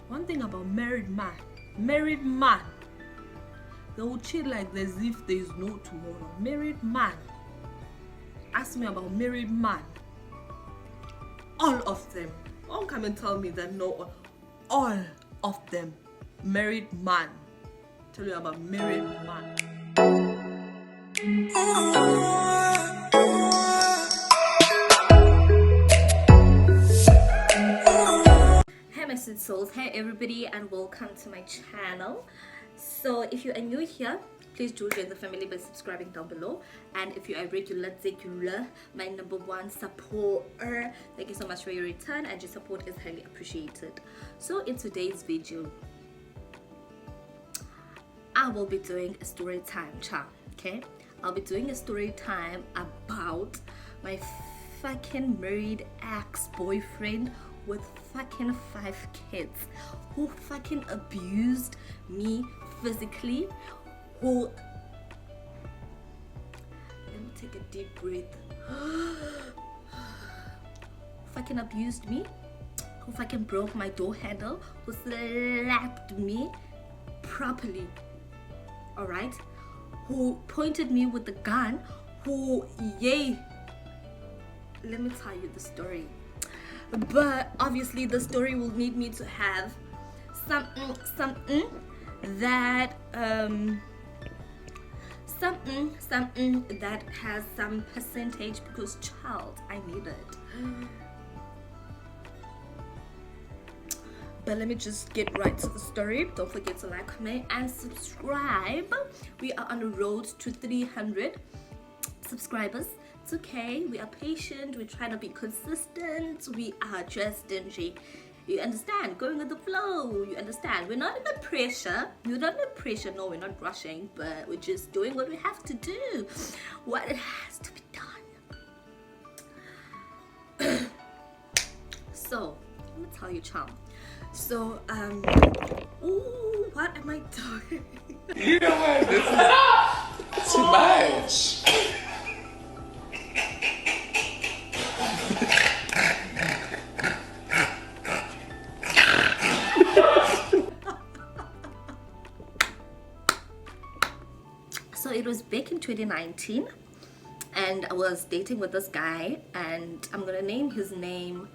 One thing about married man, they will cheat like as if there is no tomorrow. Married man, ask me about married man. All of them. Don't come and tell me that no. All of them. Married man. Tell you about married man. Hey my sweet souls, hey everybody, and welcome to my channel. So if you are new here, please do join the family by subscribing down below. And if you are regular, my number one supporter, thank you so much for your return, and your support is highly appreciated. So in today's video, I will be doing a story time, okay? I'll be doing a story time about my fucking married ex-boyfriend with fucking 5 kids, who fucking abused me physically, who, let me take a deep breath, fucking abused me, who fucking broke my door handle, who slapped me properly, alright, who pointed me with the gun, who, yay, let me tell you the story. But obviously the story will need me to have something that that has some percentage, because child, I need it. But let me just get right to the story. Don't forget to like, comment, and subscribe. We are on the road to 300 subscribers. It's okay, we are patient, we're trying to be consistent, we are just stingy. You understand? Going with the flow, you understand? We're not under pressure. We're not under pressure, no, we're not rushing, but we're just doing what we have to do. What it has to be done. So, let me tell you, charm. So, ooh, what am I doing? You know what? This is too much. So it was back in 2019, and I was dating with this guy, and I'm gonna name his name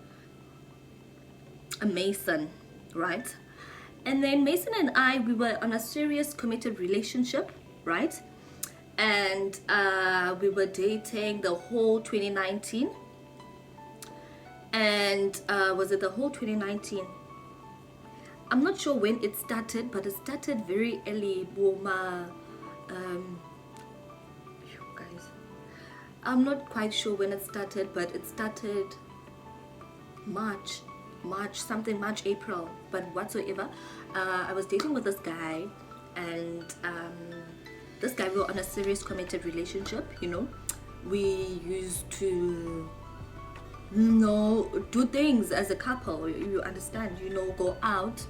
Mason, right? And then Mason and I, we were on a serious committed relationship, right? And we were dating the whole 2019. And was it the whole 2019? I'm not sure when it started, but it started very early. Guys, I'm not quite sure when it started, but it started March, April, but whatsoever. I was dating with this guy, and this guy, we were on a serious committed relationship, you know. We used to, you know, do things as a couple, you understand, you know, go out.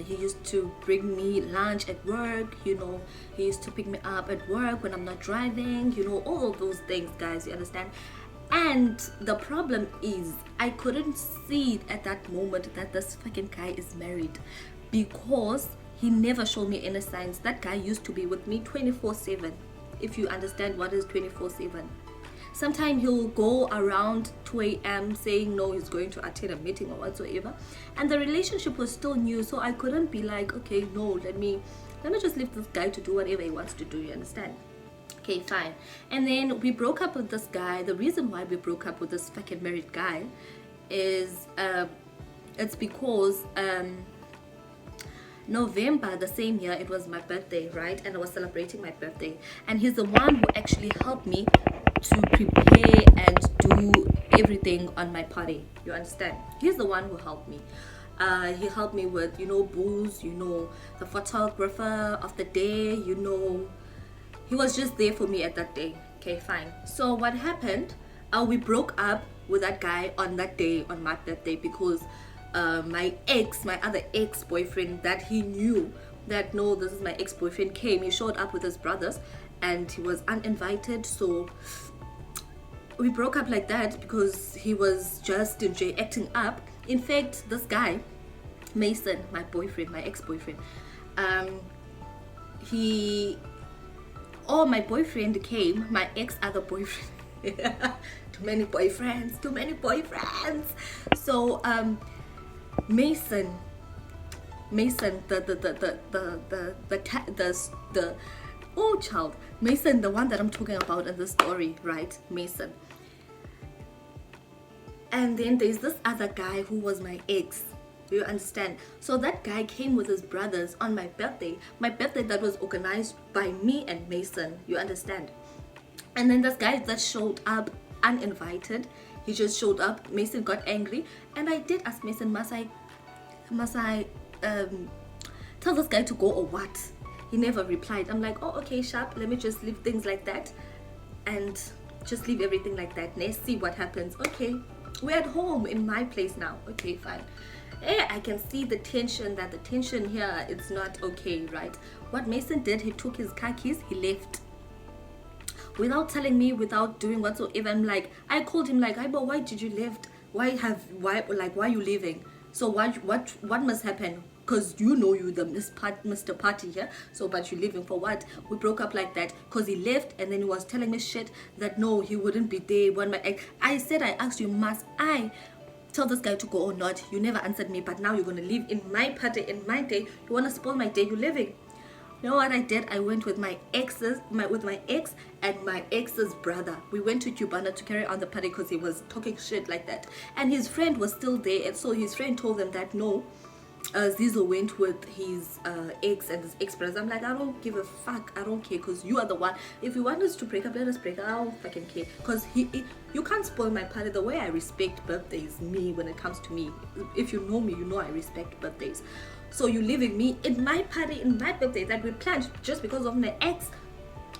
He used to bring me lunch at work, you know, he used to pick me up at work when I'm not driving, you know, all of those things, guys, you understand. And the problem is, I couldn't see at that moment that this fucking guy is married, because he never showed me any signs. That guy used to be with me 24/7, if you understand what is 24/7. Sometimes he'll go around 2 a.m. saying no, he's going to attend a meeting or whatsoever, and the relationship was still new, so I couldn't be like, okay, no, let me just leave this guy to do whatever he wants to do, you understand? Okay, fine. And then we broke up with this guy. The reason why we broke up with this fucking married guy is it's because November the same year, it was my birthday, right? And I was celebrating my birthday, and he's the one who actually helped me to prepare and do everything on my party, you understand? He's the one who helped me. He helped me with, you know, booze, you know, the photographer of the day, you know, he was just there for me at that day. Okay, fine. So what happened, we broke up with that guy on that day, on my birthday, because my other ex-boyfriend, that he knew that no, this is my ex-boyfriend, came. He showed up with his brothers, and he was uninvited, so we broke up like that because he was just acting up. In fact, this guy, Mason, my boyfriend, my ex-boyfriend, my boyfriend came, my ex-other boyfriend. Too many boyfriends. So Mason, Mason, the one that I'm talking about in the story, right? Mason. And then there's this other guy who was my ex. Do you understand? So that guy came with his brothers on my birthday that was organized by me and Mason. You understand? And then this guy that showed up uninvited, he just showed up. Mason got angry, and I did ask Mason, must I tell this guy to go or what? He never replied. I'm like, oh, okay, sharp, let me just leave things like that and just leave everything like that. Let's see what happens. Okay, we're at home in my place now. Okay, fine. I can see the tension here, it's not okay, right? What Mason did, he took his car keys, he left without telling me, without doing whatsoever. I'm like, I called him like, but why did you left? Why are you leaving? So what must happen? Because you the Mr. Party here, so but you leaving for what? We broke up like that because he left, and then he was telling me shit that no, he wouldn't be there when my ex. I said, I asked you, must I tell this guy to go or not? You never answered me, but now you're gonna live in my party, in my day. You wanna spoil my day, you're living. You know what I did? I went with my ex and my ex's brother. We went to Cubana to carry on the party because he was talking shit like that, and his friend was still there, and so his friend told them that no, Zizo went with his ex and his ex-brother. I'm like, I don't give a fuck, I don't care, because you are the one. If you want us to break up, let us break up. I don't fucking care, because you can't spoil my party. The way I respect birthdays, me, when it comes to me, if you know me, you know I respect birthdays. So you leaving me in my party, in my birthday that we planned just because of my ex,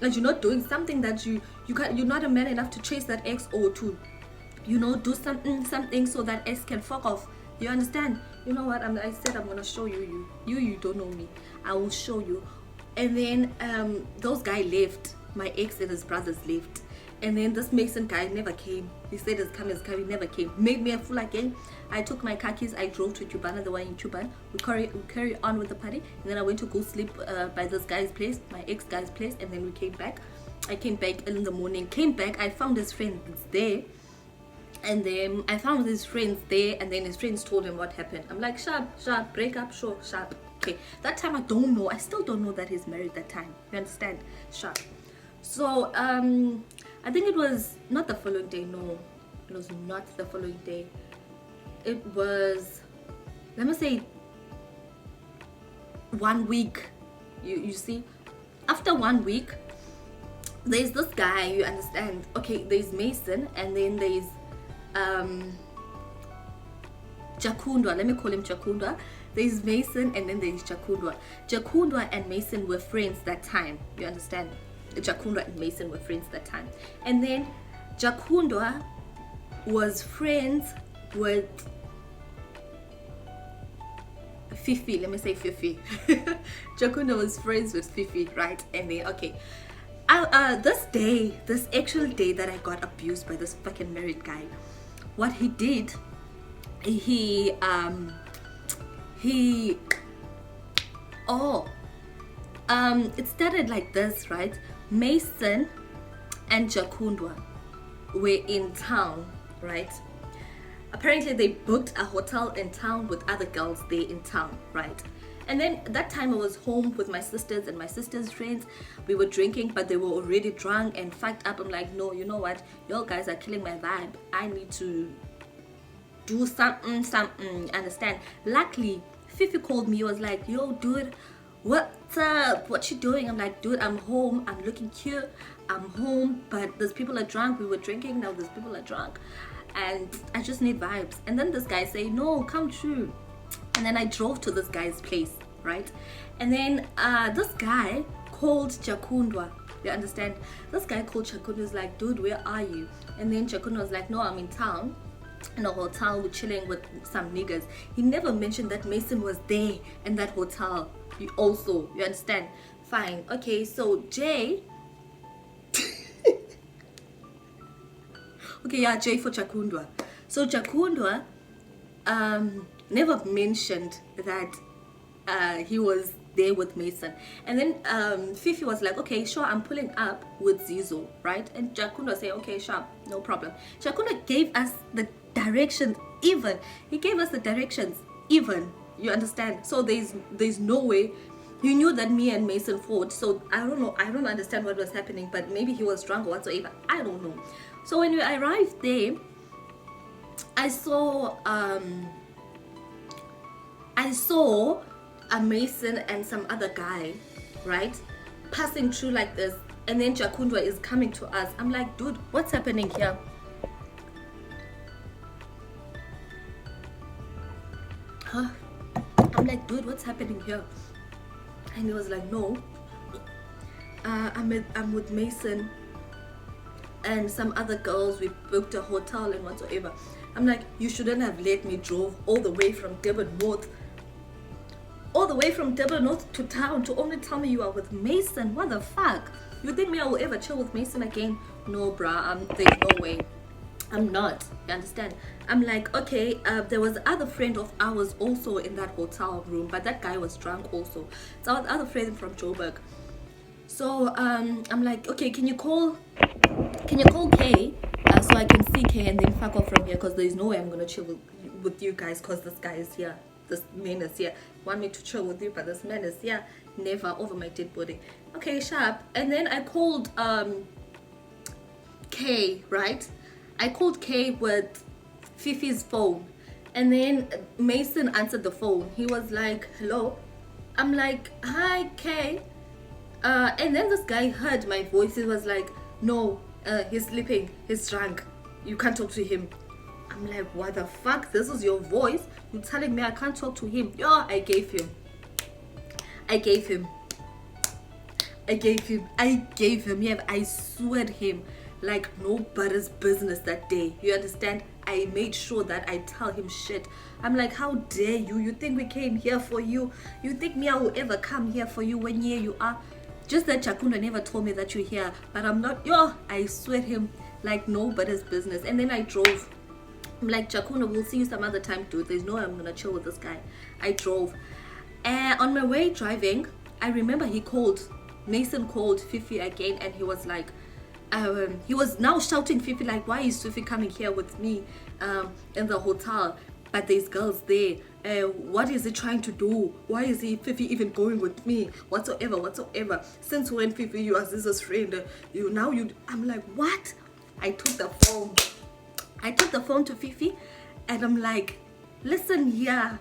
and you're not doing something that you're not a man enough to chase that ex, or to do something so that ex can fuck off. You understand? You know what? I said I'm gonna show you. You don't know me. I will show you. And then those guys left. My ex and his brothers left. And then this Mason guy never came. He said he's coming, he never came. Made me a fool again. I took my car keys, I drove to Cubana, the one in Cuban. We carry on with the party. And then I went to go sleep by this guy's place, my ex-guy's place. And then we came back. I came back in the morning. Came back, I found his friends there. And then I found his friends there, and then his friends told him what happened. I'm like, sharp, break up, sure, sharp. Okay, that time I still don't know that he's married that time. You understand? Sharp. So I think it was not the following day. No, it was not the following day. It was, let me say, 1 week. You see, after 1 week, there's this guy, you understand? Okay, there's Mason, and then there's Jakundwa. Let me call him Jakundwa. There's Mason, and then there's Jakundwa. Jakundwa and Mason were friends that time. You understand? Jakundwa and Mason were friends that time. And then Jakundwa was friends with Fifi. Let me say Fifi. Jakundwa was friends with Fifi, right? And then, okay. This actual day that I got abused by this fucking married guy, what he did, it started like this, right? Mason and Jakundwa were in town, right? Apparently they booked a hotel in town with other girls there in town, right? And then that time I was home with my sisters and my sister's friends. We were drinking, but they were already drunk and fucked up. I'm like, no, you know what? Y'all guys are killing my vibe. I need to do something, understand? Luckily, Fifi called me. He was like, yo, dude, what's up? What you doing? I'm like, dude, I'm home. I'm looking cute. I'm home, but those people are drunk. We were drinking, now those people are drunk. And I just need vibes. And then this guy say, no, come true. And then I drove to this guy's place, right? And then this guy called Jakundwa. You understand? This guy called Jakundwa, was like, dude, where are you? And then Jakundwa was like, no, I'm in town, in a hotel, we're chilling with some niggas. He never mentioned that Mason was there in that hotel. You understand? Fine. Okay, so Jay. Okay, yeah, Jay for Jakundwa. So Jakundwa never mentioned that he was there with Mason. And then Fifi was like, okay, sure, I'm pulling up with Zizo, right? And Jakunda said, okay, sure, no problem. Jakunda gave us the directions even. He gave us the directions even. You understand? So there's no way. He knew that me and Mason fought. So I don't know. I don't understand what was happening. But maybe he was drunk or whatsoever. I don't know. So when we arrived there, I saw a Mason and some other guy, right, passing through like this, and then Jakundwa is coming to us. I'm like, dude, what's happening here? Huh? I'm like, dude, what's happening here? And he was like, no, I'm with Mason and some other girls. We booked a hotel and whatsoever. I'm like, you shouldn't have let me drove all the way from Durban North to town to only tell me you are with Mason. What the fuck? You think me I will ever chill with Mason again? No, bruh. There's no way. I'm not. You understand? I'm like, okay, there was other friend of ours also in that hotel room, but that guy was drunk also. So our other friend from Joburg. So I'm like, okay, can you call Kay so I can see Kay and then fuck off from here, because there's no way I'm gonna chill with you guys, because this guy is here. This man is here. Want me to chill with you, but this man is here. Never, over my dead body. Okay, sharp. And then I called Kay, right? I called Kay with Fifi's phone, and then Mason answered the phone. He was like, hello. I'm like, hi, Kay. And then this guy heard my voice. He was like, no, he's sleeping, he's drunk, you can't talk to him. I'm like, what the fuck? This is your voice? You're telling me I can't talk to him? Yo, I gave him. Yeah, I sweared him like nobody's business that day. You understand? I made sure that I tell him shit. I'm like, how dare you? You think we came here for you? You think me I will ever come here for you when here you are? Just that Chakunda never told me that you're here, but I'm not. Yo, I swear him like nobody's business. And then I drove. I'm like, Chakunda, we'll see you some other time, dude. There's no way I'm gonna chill with this guy. I drove. And on my way driving, I remember Mason called Fifi again, and he was like, he was now shouting Fifi like, why is Fifi coming here with me in the hotel? But there's girls there. What is he trying to do? Why is Fifi even going with me? Whatsoever. Since when, Fifi, you are Ziza's friend? I'm like, what? I took the phone to Fifi, and I'm like, listen here.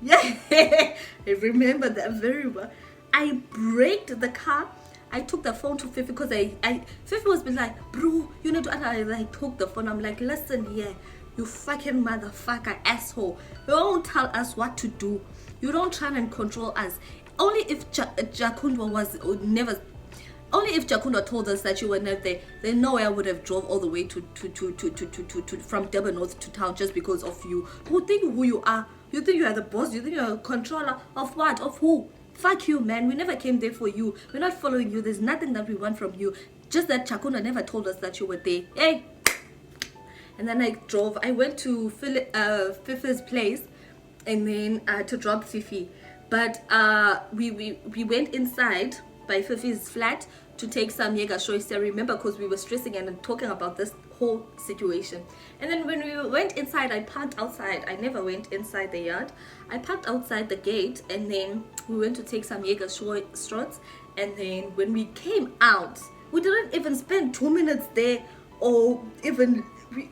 Yeah, I remember that very well. I braked the car. I took the phone to Fifi because Fifi was like, bro, you need to. And I took the phone. I'm like, listen here, you fucking motherfucker, asshole. You don't tell us what to do. You don't try and control us. Only if Jakundwa only if Jakundwa told us that you were not there, then no way I would have drove all the way to from Durban North to town just because of you. Who think who you are? You think you are the boss? You think you're a controller of what? Of who? Fuck you, man. We never came there for you. We're not following you. There's nothing that we want from you. Just that Chakunda never told us that you were there. Hey! And then I drove. I went to Fifi's place, and then to drop Fifi. But we went inside by Fifi's flat to take some Jaeger shots. I remember, because we were stressing and talking about this whole situation. And then when we went inside, I parked outside. I never went inside the yard. I parked outside the gate, and then we went to take some Jaeger shots. And then when we came out, we didn't even spend 2 minutes there, or even,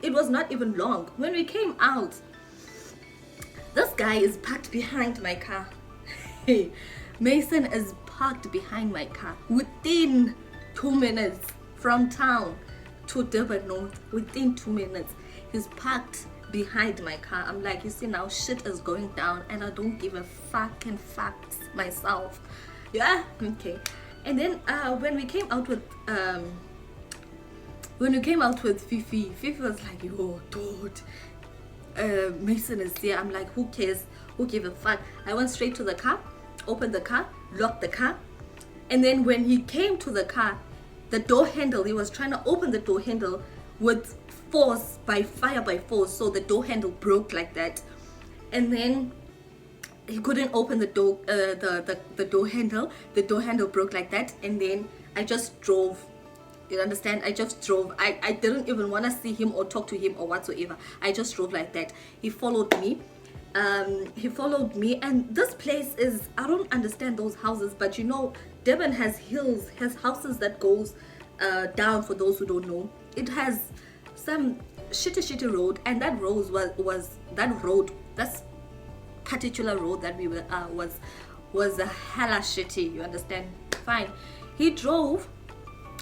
it was not even long. When we came out, this guy is parked behind my car. Mason is parked behind my car within 2 minutes from town to Durban North. Within 2 minutes, he's parked behind my car. I'm like, you see, now shit is going down, and I don't give a fucking fuck myself. Yeah, okay. And then when we came out with Fifi was like, yo, dude, Mason is here. I'm like, who cares? Who give a fuck? I went straight to the car, opened the car, locked the car, and then when he came to the car, the door handle, he was trying to open the door handle with fire by force, so the door handle broke like that. and then he couldn't open the door, the door handle. The door handle broke like that, and then I just drove. You understand? I just drove. I didn't even want to see him or talk to him or whatsoever. I just drove like that. He followed me. And this place is, I don't understand those houses, but you know, Durban has hills, has houses that goes down. For those who don't know, it has some shitty road, and that road that's particular road that we were was a hella shitty. You understand? Fine. He drove.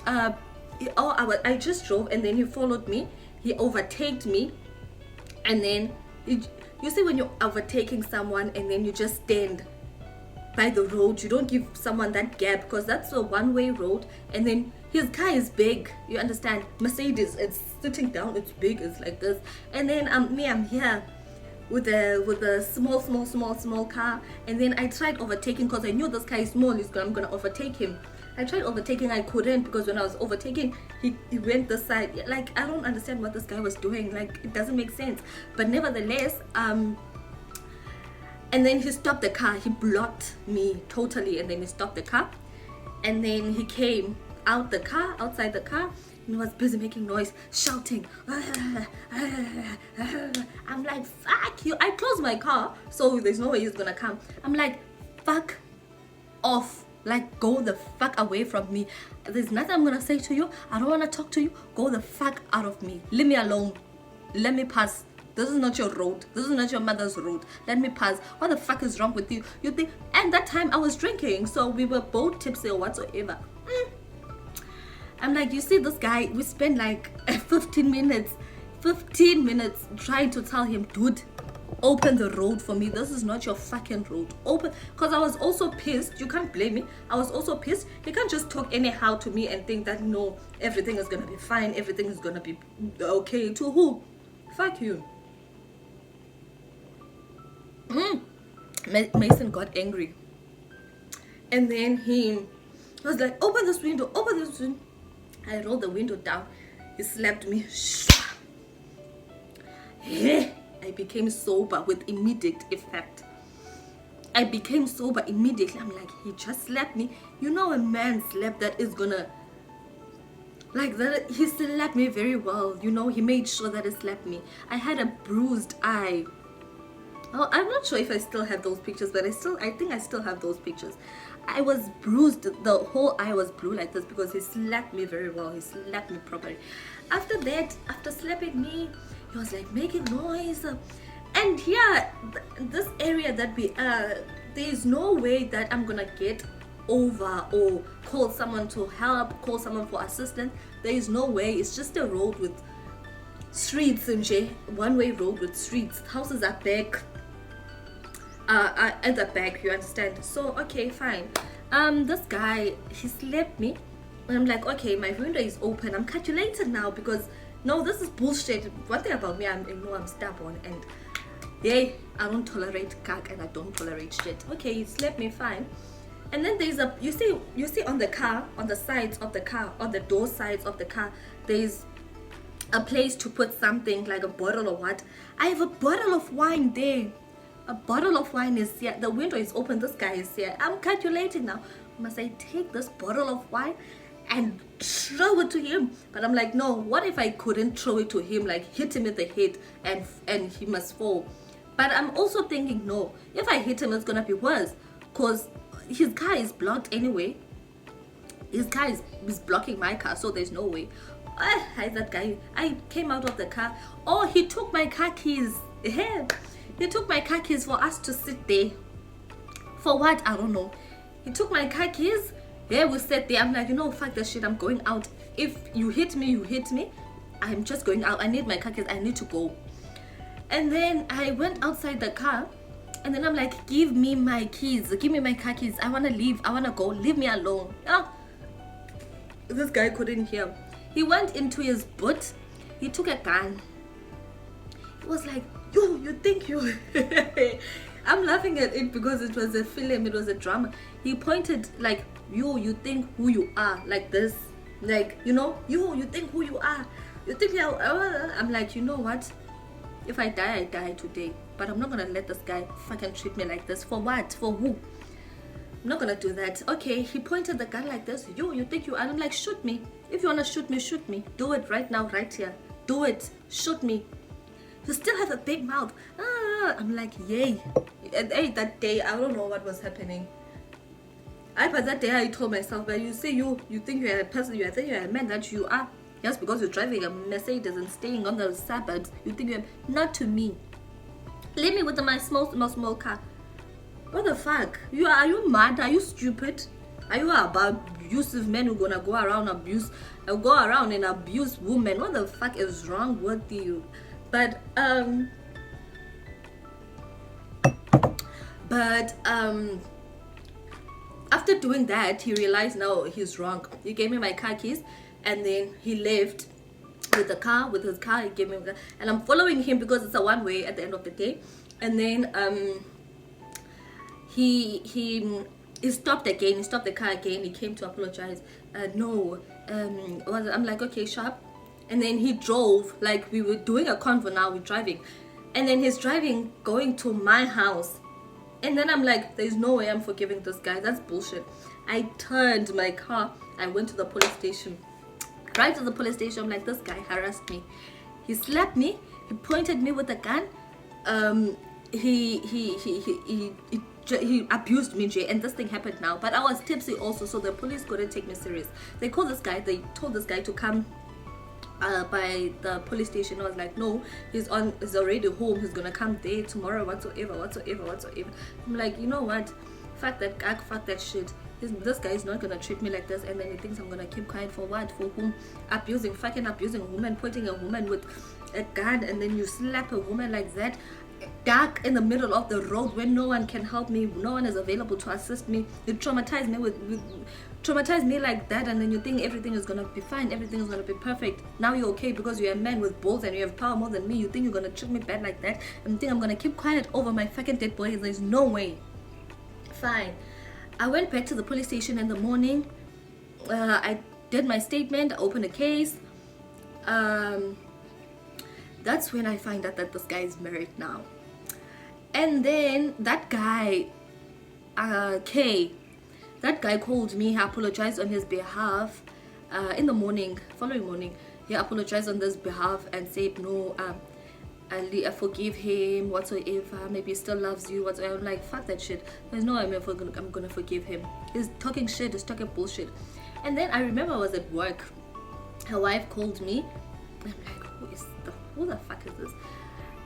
I just drove, and then he followed me. He overtaked me, and then you see when you're overtaking someone and then you just stand by the road, you don't give someone that gap because that's a one-way road. And then his car is big, you understand? Mercedes, it's sitting down, it's big, it's like this. And then I'm here with a small car, and then I tried overtaking because I knew this car is small. I'm gonna overtake him. I tried overtaking, I couldn't, because when I was overtaking, he went this side. Like, I don't understand what this guy was doing. Like, it doesn't make sense. But nevertheless, and then he stopped the car. He blocked me totally, and then he stopped the car. And then he came outside the car, and he was busy making noise, shouting. I'm like, fuck you. I closed my car, so there's no way he's gonna come. I'm like, fuck off. Like, go the fuck away from me. There's nothing I'm gonna say to you. I don't wanna talk to you. Go the fuck out of me. Leave me alone. Let me pass. This is not your road. This is not your mother's road. Let me pass. What the fuck is wrong with you? You think? And that time I was drinking, so we were both tipsy or whatsoever. I'm like, you see this guy? We spent like 15 minutes trying to tell him, dude, open the road for me. This is not your fucking road. Open. Because I was also pissed. You can't blame me. I was also pissed. You can't just talk anyhow to me and think that no, everything is gonna be fine, everything is gonna be okay. To who? Fuck you. Mason got angry, and then he was like, open this window, open this window. I rolled the window down. He slapped me. I became sober with immediate effect. I became sober immediately. I'm like, he just slapped me. You know, a man slap that is gonna, like that. He slapped me very well. You know, he made sure that he slapped me. I had a bruised eye. Oh, I'm not sure if I still have those pictures, but I think I still have those pictures. I was bruised. The whole eye was blue like this because he slapped me very well. He slapped me properly. After that, after slapping me, he was like making noise. And here, this area that we are, there is no way that I'm gonna get over or call someone to help, call someone for assistance. There is no way. It's just a road with streets, and one-way road with streets. Houses are back. At the back, you understand? So okay, fine. This guy, he slapped me, and I'm like, okay, my window is open. I'm calculated now because no, this is bullshit. One thing about me, I'm stubborn, and I don't tolerate cack, and I don't tolerate shit. Okay, he slapped me, fine. And then there's you see on the car, on the sides of the car, on the door sides of the car, there's a place to put something like a bottle or what. I have a bottle of wine there. A bottle of wine is here. The window is open. This guy is here. I'm calculating now. Must I take this bottle of wine and throw it to him? But I'm like, no. What if I couldn't throw it to him? Like hit him in the head and he must fall. But I'm also thinking, no. If I hit him, it's gonna be worse. Cause his car is blocked anyway. His car is blocking my car, so there's no way. Hi, that guy. I came out of the car. Oh, he took my car keys. He took my car keys for us to sit there. For what? I don't know. He took my car keys. Yeah, we sat there. I'm like, you know, fuck that shit. I'm going out. If you hit me, you hit me. I'm just going out. I need my car keys. I need to go. And then I went outside the car. And then I'm like, give me my keys. Give me my car keys. I want to leave. I want to go. Leave me alone. Oh. This guy couldn't hear. He went into his boot. He took a gun. He was like, you think you I'm laughing at it because it was a film, it was a drama. He pointed like, you think who you are, like this, like, you know, you think who you are, you think I'm like, you know what, if I die, I die today. but I'm not gonna let this guy fucking treat me like this. For what? For who? I'm not gonna do that. Okay, he pointed the gun like this. You think you are? I'm like, shoot me. If you wanna shoot me, shoot me. Do it right now, right here. Do it. Shoot me. You still have a big mouth. I'm like, yay. And hey, that day, I don't know what was happening. But that day I told myself, but you see, you think you're a person, you think you're a man, that you are. Just because you're driving a Mercedes and staying on the suburbs, you think you're not to me. Leave me with my small car. What the fuck? Are you mad? Are you stupid? Are you about abusive men who gonna go around and abuse women? What the fuck is wrong with you? But after doing that, he realized now he's wrong. He gave me my car keys, and then he left with his car. He gave me, and I'm following him because it's a one way at the end of the day. And then he stopped again. He stopped the car again. He came to apologize. I'm like, okay, sharp. And then he drove, like we were doing a convo now, we're driving. And then he's driving, going to my house. And then I'm like, there's no way I'm forgiving this guy. That's bullshit. I turned my car. I went to the police station. Right to the police station, I'm like, this guy harassed me. He slapped me. He pointed me with a gun. He abused me, Jay, and this thing happened now. But I was tipsy also, so the police couldn't take me serious. They called this guy. They told this guy to come by the police station. I was like, no, he's already home. He's gonna come there tomorrow, whatsoever. I'm like, you know what? Fuck that guy, fuck that shit. This guy is not gonna treat me like this, and then he thinks I'm gonna keep quiet for what? For whom? Fucking abusing a woman, pointing a woman with a gun, and then you slap a woman like that, dark in the middle of the road where no one can help me, no one is available to assist me. You traumatize me like that, and then you think everything is gonna be fine, everything is gonna be perfect. Now you're okay because you're a man with balls and you have power more than me. You think you're gonna treat me bad like that, and you think I'm gonna keep quiet over my fucking dead body? There's no way. Fine. I went back to the police station in the morning. I did my statement, I opened a case. That's when I find out that this guy is married now. And then that guy, Kay, that guy called me. He apologized on his behalf in the morning, following morning. He apologized on this behalf and said, no, I forgive him, whatsoever. Maybe he still loves you, whatsoever. I'm like, fuck that shit. There's no way I'm gonna forgive him. He's talking shit, he's talking bullshit. And then I remember I was at work. Her wife called me. I'm like, who the fuck is this?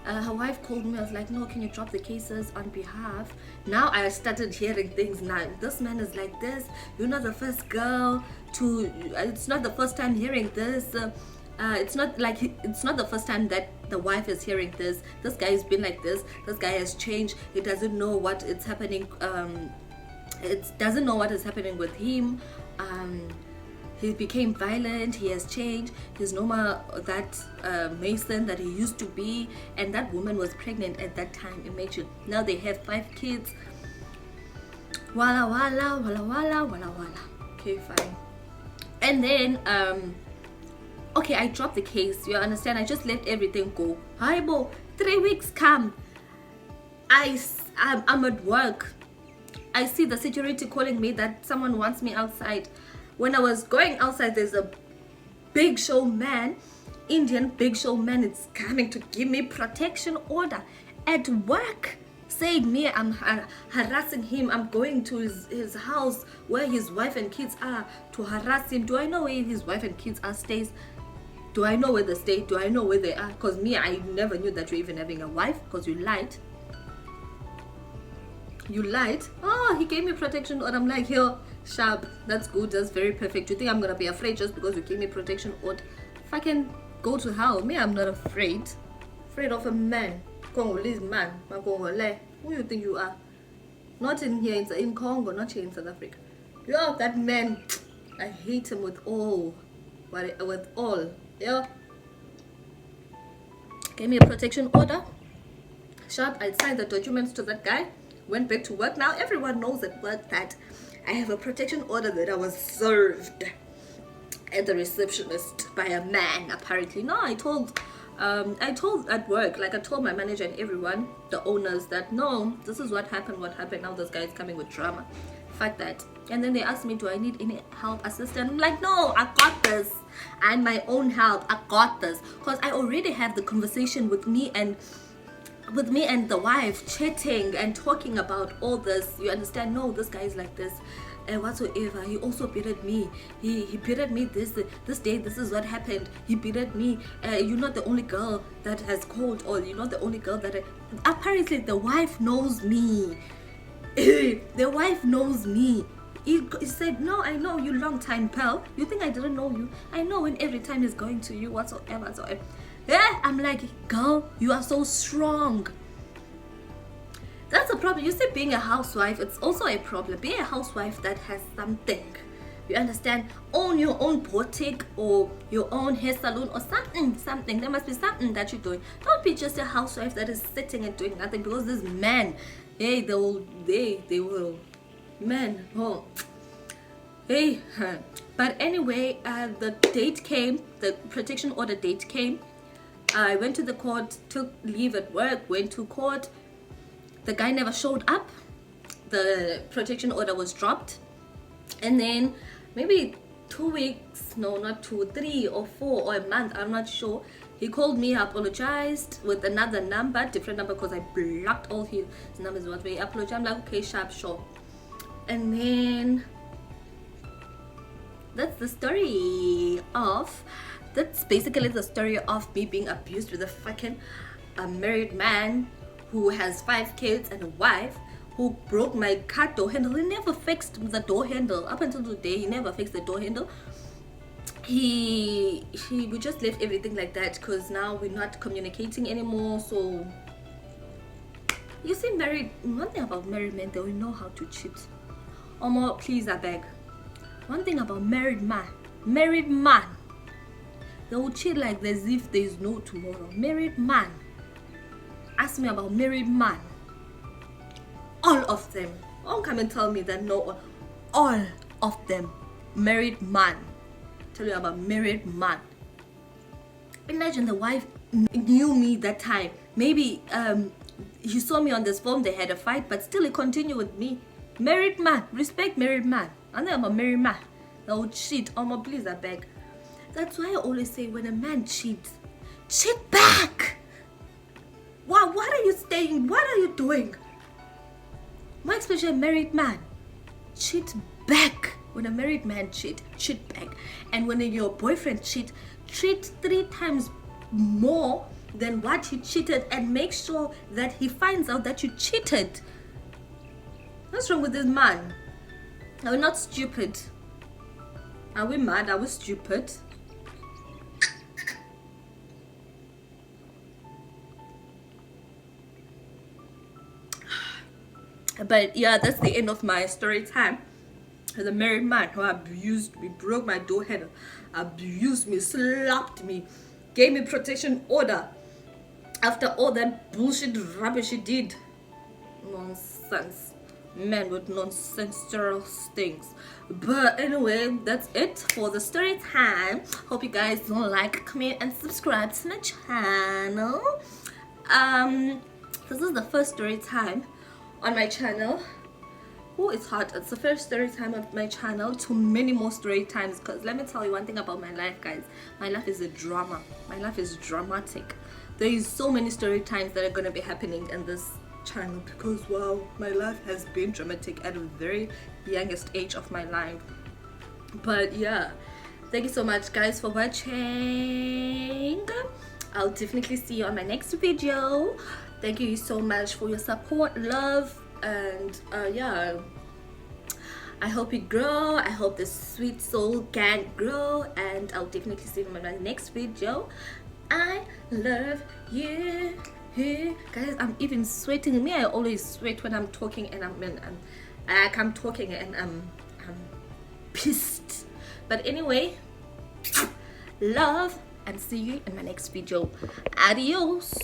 Her wife called me. I was like, no, can you drop the cases on behalf? Now I started hearing things. Now this man is like this. You're not the first girl to. It's not the first time hearing this. It's not the first time that the wife is hearing this. This guy has been like this. This guy has changed. He doesn't know what is happening. It doesn't know what is happening with him. He became violent. He has changed. He's no more that Mason that he used to be. And that woman was pregnant at that time. Imagine. Now they have 5 kids. Walla walla walla walla walla walla. Okay, fine. And then okay, I dropped the case. You understand? I just let everything go. Hi, bo. 3 weeks come. I'm at work. I see the security calling me that someone wants me outside. When I was going outside, there's a big show man, Indian big show man. It's coming to give me protection order at work, saying me I'm harassing him. I'm going to his house where his wife and kids are to harass him. Do I know where his wife and kids are stays? Do I know where they stay? Do I know where they are? Because me, I never knew that you're even having a wife, because you lied. You lied. Oh, he gave me protection order. I'm like, yo, sharp. That's good. That's very perfect. You think I'm gonna be afraid just because you gave me protection order? Fucking go to hell. Me, I'm not afraid. Afraid of a man. Congolese man. Who you think you are? Not in here in Congo. Not here in South Africa. Yo, that man. I hate him with all. With all. Yo. Gave me a protection order. Sharp. I signed the documents to that guy. Went back to work. Now everyone knows at work that I have a protection order that I was served at the receptionist by a man, apparently. No, I told I told at work, like I told my manager and everyone, the owners, that no, this is what happened. Now this guy is coming with drama. Fuck that. And then they asked me, do I need any help, assistance? I'm like, no, I got this. And my own help, I got this. Because I already have the conversation with me and the wife, chatting and talking about all this. You understand? No, this guy is like this and whatsoever. He also beated me. He beated me this day. This is what happened. He beated me. You're not the only girl that has called, or you're not the only girl that apparently the wife knows me. The wife knows me. He said, no, I know you long time pal. You think I didn't know you? I know when every time he's going to you whatsoever. Yeah, I'm like, girl, you are so strong. That's a problem. You see, being a housewife, it's also a problem. Being a housewife that has something, you understand, own your own boutique or your own hair salon or something. There must be something that you're doing. Don't be just a housewife that is sitting and doing nothing, because this man, hey, they will, man, oh, hey. But anyway, the date came, the protection order date came. I went to the court, took leave at work, went to court. The guy never showed up. The protection order was dropped. And then maybe 2 weeks, no, not 2, 3 or 4 or a month, I'm not sure. He called me, apologized with another number, different number, because I blocked all his numbers. What way? Apologized. I'm like, okay, sharp, sure. And then that's basically the story of me being abused with a fucking married man who has 5 kids and a wife, who broke my car door handle. He never fixed the door handle. Up until today, he never fixed the door handle. We just left everything like that, because now we're not communicating anymore. So you see, one thing about married men, they will know how to cheat. Omo, please, I beg. One thing about married man, they will cheat like as if there is no tomorrow. Married man, ask me about married man. All of them. Don't come and tell me that no. All of them, married man. Tell you about married man. Imagine the wife knew me that time. Maybe he saw me on this phone. They had a fight, but still he continued with me. Married man, respect married man. I know I'm a married man. That would cheat. Omo, please, I beg. That's why I always say, when a man cheats, cheat back. Wow, what are you saying? What are you doing? More especially a married man, cheat back. When a married man cheat back. And when your boyfriend cheat 3 times more than what he cheated, and make sure that he finds out that you cheated. What's wrong with this man? Are we not stupid? Are we mad? Are we stupid? But yeah, that's the end of my story time. The married man who abused me, broke my door handle, abused me, slapped me, gave me protection order after all that bullshit rubbish he did. Nonsense. Men with nonsensical things. But anyway, that's it for the story time. Hope you guys don't like, comment, and subscribe to my channel. This is the first story time on my channel. Oh, it's hot. It's the first story time of my channel. To many more story times, because let me tell you one thing about my life, guys. My life is a drama. My life is dramatic. There is so many story times that are going to be happening in this channel, because wow, my life has been dramatic at a very youngest age of my life. But yeah, thank you so much, guys, for watching. I'll definitely see you on my next video. Thank you so much for your support, love, and yeah, I hope you grow. I hope the sweet soul can grow, and I'll definitely see you in my next video. I love you. Guys, I'm even sweating. Me, I always sweat when I'm talking, and I'm talking and I'm pissed. But anyway, love, and see you in my next video. Adios.